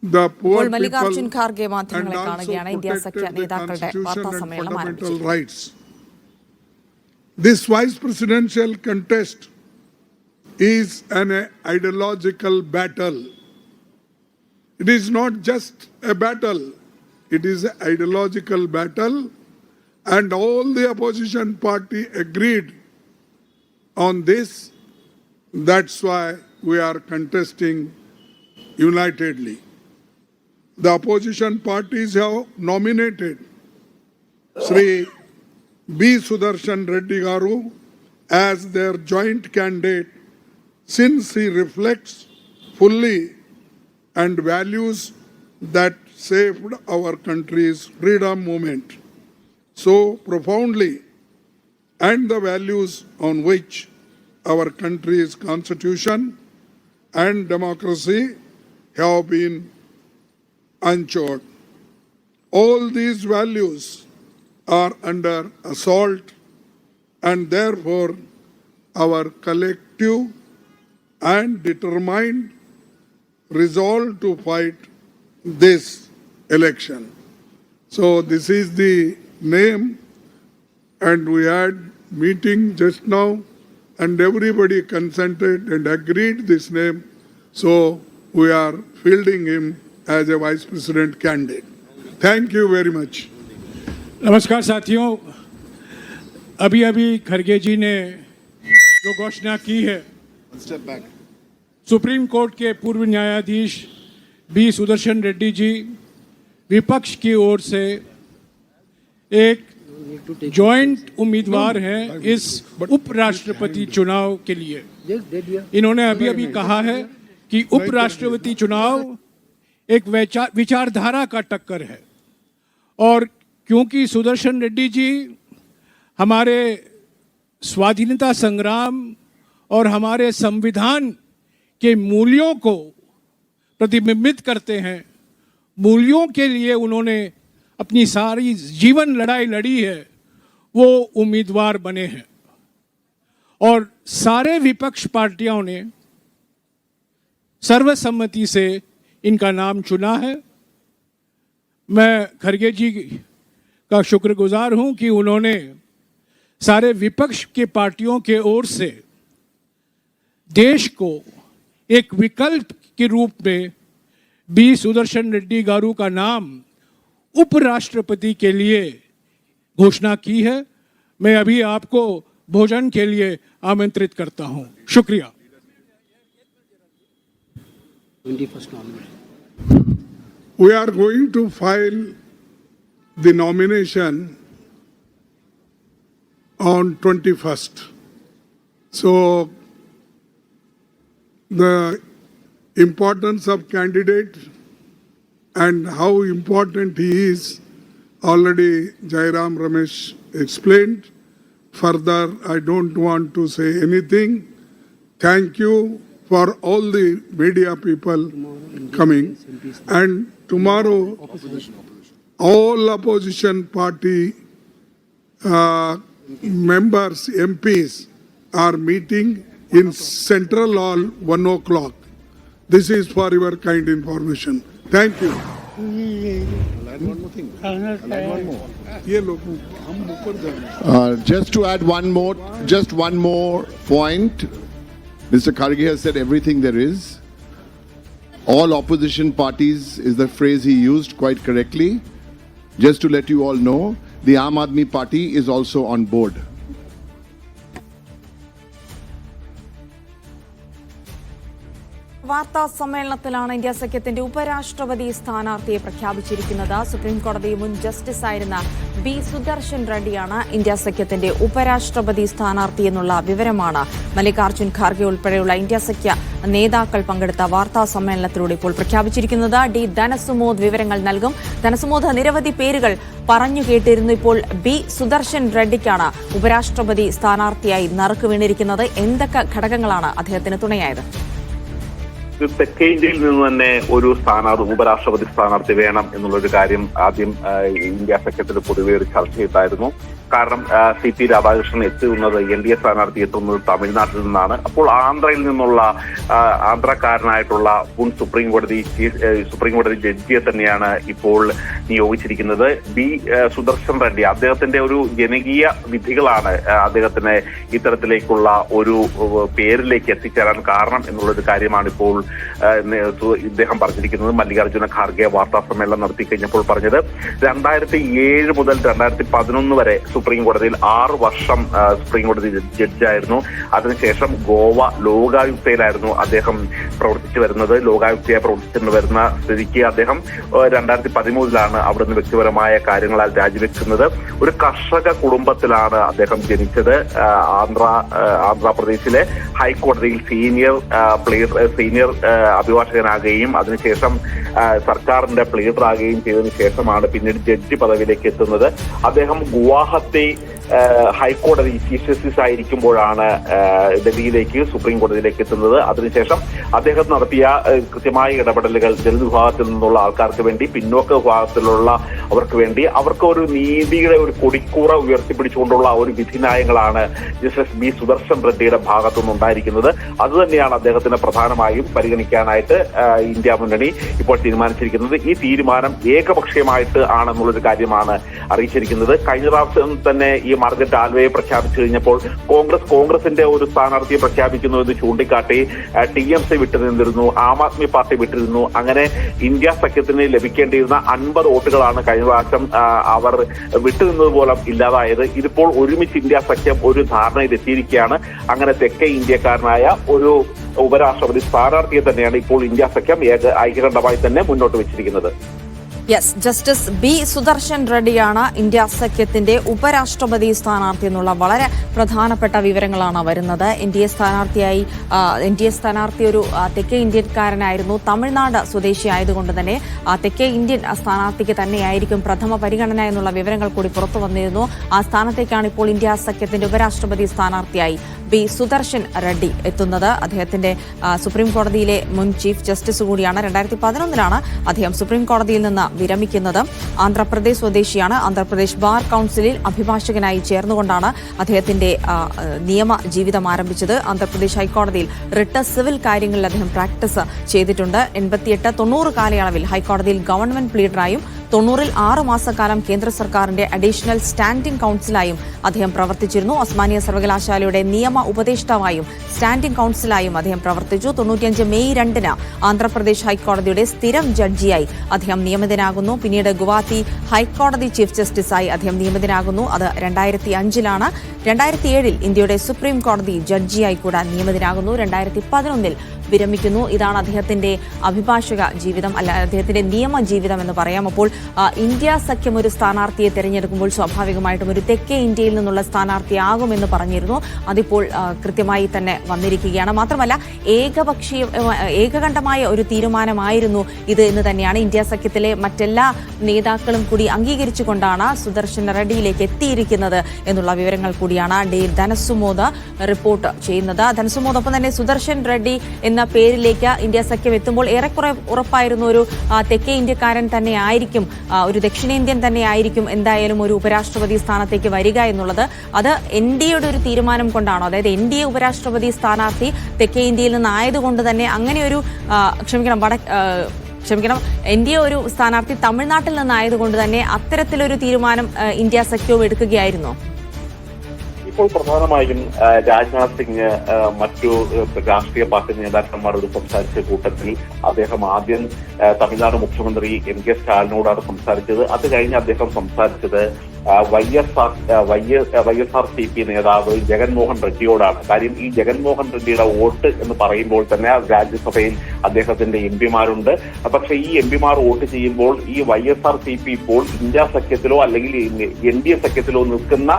the poor Mallikarjun people Kharge and മാധ്യമങ്ങളെ also കാണുകയാണ് India സഖ്യ protected the നേതാക്കളുടെ constitution വാർത്താ and സമ്മേളനം fundamental ആരംഭിച്ചു. rights. This vice presidential contest is an ideological battle. It is not just a battle, it is an ideological battle, and all the opposition party agreed on this. That's why we are contesting unitedly. The opposition parties have nominated Sri B. Sudarshan Reddy Garu as their joint candidate since he reflects fully and values that saved our country's freedom movement so profoundly and the values on which our country's constitution and democracy have been anchored. All these values are under assault, and therefore our collective and determined resolve to fight this election. So this is the name, and we had meeting just now, and everybody consented and agreed this name. So we are fielding him as a vice president candidate. Thank you very much. नमस्कार साथियों, अभी अभी खरगे जी ने जो घोषणा की है, supreme court के पूर्व न्यायाधीश बी सुदर्शन रेड्डी जी विपक्ष की ओर से एक जॉइंट उम्मीदवार हैं इस उपराष्ट्रपति चुनाव के लिए. इन्होंने अभी अभी कहा है कि उपराष्ट्रपति चुनाव एक विचारधारा का टक्कर है, और क्योंकि सुदर्शन रेड्डी जी हमारे स्वाधीनता संग्राम और हमारे संविधान के मूल्यों को प्रतिबिंबित करते हैं, मूल्यों के लिए उन्होंने अपनी सारी जीवन लड़ाई लड़ी है, वो उम्मीदवार बने हैं. और सारे विपक्ष पार्टियों ने सर्वसम्मति से इनका नाम चुना है. मैं खरगे जी का शुक्रगुजार हूं कि उन्होंने सारे विपक्ष के पार्टियों के ओर से देश को एक विकल्प के रूप में बी सुदर्शन रेड्डी गारू का नाम उपराष्ट्रपति के लिए घोषणा की है. मैं अभी आपको भोजन के लिए आमंत्रित करता हूं. शुक्रिया. We are going to file the nomination on 21st. So the importance of candidate and how important he is already Jairam Ramesh explained. Further, I don't want to say anything. Thank you for all the media people coming. And tomorrow, all opposition party members, MPs, are meeting in Central Hall 1 o'clock. This is for your kind information. Thank you. I'll add one more thing. ये लोग हम ऊपर जाएंगे. Just to add one more point. Mr. Kharge has said everything there is. All opposition parties is the phrase he used quite correctly. Just to let you all know, the Aam Aadmi Party is also on board. വാർത്താ സമ്മേളനത്തിലാണ് India സഖ്യത്തിന്റെ ഉപരാഷ്ട്രപതി സ്ഥാനാർത്ഥിയെ പ്രഖ്യാപിച്ചിരിക്കുന്നത്. Supreme കോടതി മുൻ ജസ്റ്റിസായിരുന്ന B Sudarshan റെഡ്ഡിയാണ് India സഖ്യത്തിന്റെ ഉപരാഷ്ട്രപതി സ്ഥാനാർത്ഥി എന്നുള്ള വിവരമാണ് മല്ലികാർജുൻ ഖാർഗെ ഉൾപ്പെടെയുള്ള ഇന്ത്യ സഖ്യ നേതാക്കൾ പങ്കെടുത്ത വാർത്താ സമ്മേളനത്തിലൂടെ ഇപ്പോൾ പ്രഖ്യാപിച്ചിരിക്കുന്നത്. ഡി ധനസുമോദ് വിവരങ്ങൾ നൽകും. ധനസുമോദ്, നിരവധി പേരുകൾ പറഞ്ഞു കേട്ടിരുന്നു. ഇപ്പോൾ ബി സുദർശൻ റെഡ്ഡിക്കാണ് ഉപരാഷ്ട്രപതി സ്ഥാനാർത്ഥിയായി നറുക്ക് വീണിരിക്കുന്നത്. എന്തൊക്കെ ഘടകങ്ങളാണ് അദ്ദേഹത്തിന് തുണയായത്? തെക്കേ ഇന്ത്യയിൽ നിന്ന് തന്നെ ഒരു ഉപരാഷ്ട്രപതി സ്ഥാനാർത്ഥി വേണം എന്നുള്ളൊരു കാര്യം ആദ്യം ഇന്ത്യ സഖ്യത്തിൽ പൊതുവെ ഒരു ചർച്ചയിട്ടായിരുന്നു. കാരണം CP രാധാകൃഷ്ണൻ എത്തുന്നത് NDA സ്ഥാനാർത്ഥി എത്തുന്നത് തമിഴ്നാട്ടിൽ നിന്നാണ്. അപ്പോൾ ആന്ധ്രയിൽ നിന്നുള്ള ആന്ധ്രക്കാരനായിട്ടുള്ള മുൻ സുപ്രീം കോടതി ജഡ്ജിയെ തന്നെയാണ് ഇപ്പോൾ നിയോഗിച്ചിരിക്കുന്നത്. B. സുദർശൻ റെഡ്ഡി. അദ്ദേഹത്തിന്റെ ഒരു ജനകീയ വിധികളാണ് അദ്ദേഹത്തിന് ഇത്തരത്തിലേക്കുള്ള ഒരു പേരിലേക്ക് എത്തിച്ചേരാൻ കാരണം എന്നുള്ളൊരു കാര്യമാണ് ഇപ്പോൾ ഇദ്ദേഹം പറഞ്ഞിരിക്കുന്നത്. മല്ലികാർജ്ജുന ഖാർഗെ വാർത്താ സമ്മേളനം നടത്തി കഴിഞ്ഞപ്പോൾ പറഞ്ഞത് 2007 മുതൽ 2011 വരെ സുപ്രീം കോടതിയിൽ 6 വർഷം സുപ്രീം കോടതി ജഡ്ജായിരുന്നു. അതിനുശേഷം ഗോവ ലോകായുക്തയിലായിരുന്നു അദ്ദേഹം പ്രവർത്തിച്ചു വരുന്നത്. ലോകായുക്തയായി പ്രവർത്തിച്ചു വരുന്ന സ്ഥിതിക്ക് അദ്ദേഹം 2013 അവിടുന്ന് വ്യക്തിപരമായ കാര്യങ്ങളാൽ രാജിവെക്കുന്നത്. ഒരു കർഷക കുടുംബത്തിലാണ് അദ്ദേഹം ജനിച്ചത്. ആന്ധ്രാപ്രദേശിലെ ഹൈക്കോടതിയിൽ സീനിയർ അഭിഭാഷകനാകുകയും അതിനുശേഷം സർക്കാരിന്റെ പ്ലീഡറാകുകയും ചെയ്തതിനു ശേഷമാണ് പിന്നീട് ജഡ്ജി പദവിയിലേക്ക് എത്തുന്നത്. അദ്ദേഹം ഗുവാഹത്തി ഹൈക്കോടതി ചീഫ് ജസ്റ്റിസ് ആയിരിക്കുമ്പോഴാണ് ഡൽഹിയിലേക്ക് സുപ്രീം കോടതിയിലേക്ക് എത്തുന്നത്. അതിനുശേഷം അദ്ദേഹം നടത്തിയ കൃത്യമായ ഇടപെടലുകൾ ദളിത് വിഭാഗത്തിൽ നിന്നുള്ള ആൾക്കാർക്ക് വേണ്ടി, പിന്നോക്ക വിഭാഗത്തിലുള്ള അവർക്ക് വേണ്ടി, അവർക്ക് ഒരു നീതിയുടെ ഒരു കൊടിക്കൂറ ഉയർത്തിപ്പിടിച്ചുകൊണ്ടുള്ള ഒരു വിധിന്യായങ്ങളാണ് ജസ്റ്റിസ് B. സുദർശൻ റെഡ്ഡിയുടെ ഭാഗത്തുനിന്നുണ്ടായിരിക്കുന്നത്. അതുതന്നെയാണ് അദ്ദേഹത്തിന് പ്രധാനമായും പരിഗണിക്കാനായിട്ട് ഇന്ത്യ മുന്നണി ഇപ്പോൾ തീരുമാനിച്ചിരിക്കുന്നത്. ഈ തീരുമാനം ഏകപക്ഷീയമായിട്ട് ആണെന്നുള്ളൊരു കാര്യമാണ് അറിയിച്ചിരിക്കുന്നത്. കഴിഞ്ഞ പ്രാവശ്യം തന്നെ ഈ മാർഗരറ്റ് ആൽവയെ പ്രഖ്യാപിച്ചു കഴിഞ്ഞപ്പോൾ കോൺഗ്രസിന്റെ ഒരു സ്ഥാനാർത്ഥിയെ പ്രഖ്യാപിക്കുന്നു എന്ന് ചൂണ്ടിക്കാട്ടി TMC വിട്ടുനിന്നിരുന്നു, ആം ആദ്മി പാർട്ടി വിട്ടിരുന്നു. അങ്ങനെ ഇന്ത്യ സഖ്യത്തിന് ലഭിക്കേണ്ടിയിരുന്ന 50 വോട്ടുകളാണ് കഴിഞ്ഞ പ്രാവശ്യം അവർ വിട്ടുനിന്നത് പോലും ഇല്ലാതായത്. ഇതിപ്പോൾ ഒരുമിച്ച് ഇന്ത്യ സഖ്യം ഒരു ധാരണയിലെത്തിയിരിക്കുകയാണ്. അങ്ങനെ തെക്കേ ഇന്ത്യക്കാരനായ ഒരു ഉപരാഷ്ട്രപതി സ്ഥാനാർത്ഥിയെ തന്നെയാണ് ഇപ്പോൾ ഇന്ത്യ സഖ്യം ഐക്യകണ്ഠമായി തന്നെ മുന്നോട്ട് വെച്ചിരിക്കുന്നത്. Yes, justice B. സുദർശൻ റെഡ്ഡിയാണ് ഇന്ത്യ സഖ്യത്തിന്റെ ഉപരാഷ്ട്രപതി സ്ഥാനാർത്ഥി എന്നുള്ള വളരെ പ്രധാനപ്പെട്ട വിവരങ്ങളാണ് വരുന്നത്. NDA സ്ഥാനാർത്ഥി ഒരു തെക്കേ ഇന്ത്യക്കാരനായിരുന്നു. തമിഴ്നാട് സ്വദേശി ആയതുകൊണ്ട് തന്നെ തെക്കേ ഇന്ത്യൻ സ്ഥാനാർത്ഥിക്ക് തന്നെയായിരിക്കും പ്രഥമ പരിഗണന എന്നുള്ള വിവരങ്ങൾ കൂടി പുറത്തു വന്നിരുന്നു. ആ സ്ഥാനത്തേക്കാണ് ഇപ്പോൾ ഇന്ത്യ സഖ്യത്തിന്റെ ഉപരാഷ്ട്രപതി സ്ഥാനാർത്ഥിയായി B. സുദർശൻ റെഡ്ഡി എത്തുന്നത്. അദ്ദേഹത്തിന്റെ സുപ്രീം കോടതിയിലെ മുൻ ചീഫ് ജസ്റ്റിസ് കൂടിയാണ്. 2011 അദ്ദേഹം സുപ്രീം കോടതിയിൽ നിന്ന് വിരമിക്കുന്നത്. ആന്ധ്രാപ്രദേശ് സ്വദേശിയാണ്. ആന്ധ്രാപ്രദേശ് ബാർ കൌൺസിലിൽ അഭിഭാഷകനായി ചേർന്നുകൊണ്ടാണ് അദ്ദേഹത്തിന്റെ നിയമ ജീവിതം ആരംഭിച്ചത്. ആന്ധ്രാപ്രദേശ് ഹൈക്കോടതിയിൽ റിട്ട് സിവിൽ കാര്യങ്ങളിൽ അദ്ദേഹം പ്രാക്ടീസ് ചെയ്തിട്ടുണ്ട്. 88-90 കാലയളവിൽ ഹൈക്കോടതിയിൽ ഗവൺമെന്റ് പ്ലീഡറായും 90-ൽ 6 മാസക്കാലം കേന്ദ്ര സർക്കാരിന്റെ അഡീഷണൽ സ്റ്റാൻഡിംഗ് കൌൺസിലായും അദ്ദേഹം പ്രവർത്തിച്ചിരുന്നു. ഒസ്മാനിയ സർവകലാശാലയുടെ നിയമ ഉപദേഷ്ടാവായും സ്റ്റാൻഡിംഗ് കൌൺസിലായും അദ്ദേഹം പ്രവർത്തിച്ചു. 95 മെയ് 2 ആന്ധ്രാപ്രദേശ് ഹൈക്കോടതിയുടെ സ്ഥിരം ജഡ്ജിയായി അദ്ദേഹം നിയമിതനാകുന്നു. പിന്നീട് ഗുവാഹത്തി ഹൈക്കോടതി ചീഫ് ജസ്റ്റിസായി അദ്ദേഹം നിയമിതനാകുന്നു. അത് 2005 2007 ഇന്ത്യയുടെ സുപ്രീം കോടതി ജഡ്ജിയായി കൂടെ നിയമിതനാകുന്നു. 2011 വിരമിക്കുന്നു. ഇതാണ് അദ്ദേഹത്തിന്റെ അഭിഭാഷക ജീവിതം, അല്ല അദ്ദേഹത്തിന്റെ നിയമ ജീവിതം എന്ന് പറയാം. അപ്പോൾ ഇന്ത്യ സഖ്യം ഒരു സ്ഥാനാർത്ഥിയെ തെരഞ്ഞെടുക്കുമ്പോൾ സ്വാഭാവികമായിട്ടും ഒരു തെക്കേ ഇന്ത്യയിൽ നിന്നുള്ള സ്ഥാനാർത്ഥിയാകുമെന്ന് പറഞ്ഞിരുന്നു. അതിപ്പോൾ കൃത്യമായി തന്നെ വന്നിരിക്കുകയാണ്. മാത്രമല്ല ഏകകണ്ഠമായ ഒരു തീരുമാനമായിരുന്നു ഇത് എന്ന് തന്നെയാണ് ഇന്ത്യ സഖ്യത്തിലെ മറ്റെല്ലാ നേതാക്കളും കൂടി അംഗീകരിച്ചുകൊണ്ടാണ് സുദർശൻ റെഡ്ഡിയിലേക്ക് എത്തിയിരിക്കുന്നത് എന്നുള്ള വിവരങ്ങൾ കൂടിയാണ് ധനസുമോദ് റിപ്പോർട്ട് ചെയ്യുന്നത്. ധനസുമോദൊപ്പം തന്നെ സുദർശൻ റെഡ്ഡി എന്ന പേരിലേക്ക് ഇന്ത്യ സഖ്യം എത്തുമ്പോൾ ഏറെക്കുറെ ഉറപ്പായിരുന്നു ഒരു തെക്കേ ഇന്ത്യക്കാരൻ തന്നെ ആയിരിക്കും, ഒരു ദക്ഷിണേന്ത്യൻ തന്നെ ആയിരിക്കും എന്തായാലും ഒരു ഉപരാഷ്ട്രപതി സ്ഥാനത്തേക്ക് വരിക എന്നുള്ളത്. അത് NDAയുടെ ഒരു തീരുമാനം കൊണ്ടാണോ? അതായത് NDA ഉപരാഷ്ട്രപതി സ്ഥാനാർത്ഥി തെക്കേ ഇന്ത്യയിൽ നിന്നായതുകൊണ്ട് തന്നെ അങ്ങനെ ഒരു NDA ഒരു സ്ഥാനാർത്ഥി തമിഴ്നാട്ടിൽ നിന്നായതുകൊണ്ട് തന്നെ അത്തരത്തിലൊരു തീരുമാനം ഇന്ത്യ സഖ്യവും എടുക്കുകയായിരുന്നോ? ഇപ്പോൾ പ്രധാനമായും രാജ്നാഥ് സിംഗ് മറ്റു രാഷ്ട്രീയ പാർട്ടി നേതാക്കന്മാരോട് സംസാരിച്ച കൂട്ടത്തിൽ അദ്ദേഹം ആദ്യം തമിഴ്നാട് മുഖ്യമന്ത്രി MK സ്റ്റാലിനോടാണ് സംസാരിച്ചത്. അത് കഴിഞ്ഞ് അദ്ദേഹം സംസാരിച്ചത് YSRCP നേതാവ് ജഗൻമോഹൻ റെഡ്ഡിയോടാണ്. കാര്യം ഈ ജഗൻമോഹൻ റെഡ്ഡിയുടെ വോട്ട് എന്ന് പറയുമ്പോൾ തന്നെ രാജ്യസഭയിൽ അദ്ദേഹത്തിന്റെ MP-മാരുണ്ട്. പക്ഷെ ഈ MP-മാർ വോട്ട് ചെയ്യുമ്പോൾ ഈ YSRCP ഇപ്പോൾ ഇന്ത്യ സഖ്യത്തിലോ അല്ലെങ്കിൽ NDA സഖ്യത്തിലോ നിൽക്കുന്ന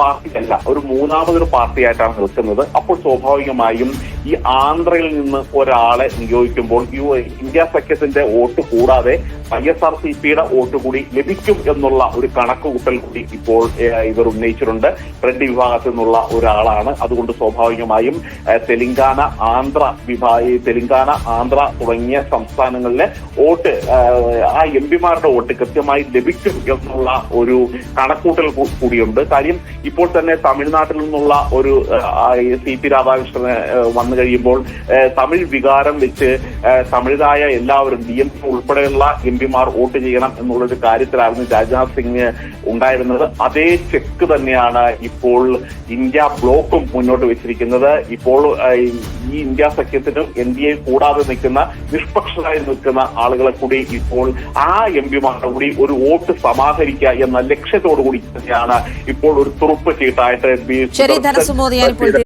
പാർട്ടിയല്ല, ഒരു മൂന്നാമതൊരു പാർട്ടിയായിട്ടാണ് നിൽക്കുന്നത്. അപ്പോൾ സ്വാഭാവികമായും ഈ ആന്ധ്രയിൽ നിന്ന് ഒരാളെ നിയോഗിക്കുമ്പോൾ ഇന്ത്യ സഖ്യത്തിന്റെ വോട്ട് കൂടാതെ ISRCPയുടെ വോട്ട് കൂടി ലഭിക്കും എന്നുള്ള ഒരു കണക്കുകൂട്ടൽ കൂടി ഇപ്പോൾ ഇവർ ഉന്നയിച്ചിട്ടുണ്ട്. റെഡ്ഡി വിഭാഗത്തിൽ നിന്നുള്ള ഒരാളാണ്. അതുകൊണ്ട് സ്വാഭാവികമായും തെലങ്കാന, ആന്ധ്ര തുടങ്ങിയ സംസ്ഥാനങ്ങളിലെ വോട്ട്, ആ എംപിമാരുടെ വോട്ട് കൃത്യമായി ലഭിക്കും എന്നുള്ള ഒരു കണക്കൂട്ടൽ കൂടിയുണ്ട്. കാര്യം ഇപ്പോൾ തന്നെ തമിഴ്നാട്ടിൽ നിന്നുള്ള ഒരു CP രാധാകൃഷ്ണന് വന്നു കഴിയുമ്പോൾ തമിഴ് വികാരം വെച്ച് തമിഴരായ എല്ലാവരും DMK ഉൾപ്പെടെയുള്ള എംപിമാർ വോട്ട് ചെയ്യണം എന്നുള്ളൊരു കാര്യത്തിലായിരുന്നു രാജ്നാഥ് സിംഗ് ഉണ്ടായിരുന്നത്. അതേ ചെക്ക് തന്നെയാണ് ഇപ്പോൾ ഇന്ത്യ ബ്ലോക്കും മുന്നോട്ട് വെച്ചിരിക്കുന്നത്. ഇപ്പോൾ ഈ ഇന്ത്യ സഖ്യത്തിനും NDA കൂടാതെ നിൽക്കുന്ന, നിഷ്പക്ഷരായി നിൽക്കുന്ന ആളുകളെ കൂടി ഇപ്പോൾ ആ എംപിമാരുടെ കൂടി ഒരു വോട്ട് സമാഹരിക്കുക എന്ന ലക്ഷ്യത്തോടു കൂടി തന്നെയാണ് ഇപ്പോൾ ഒരു തുറുപ്പ് ചീട്ടായിട്ട് ശരി ധനസുമോദി, ഞാനിപ്പോൾ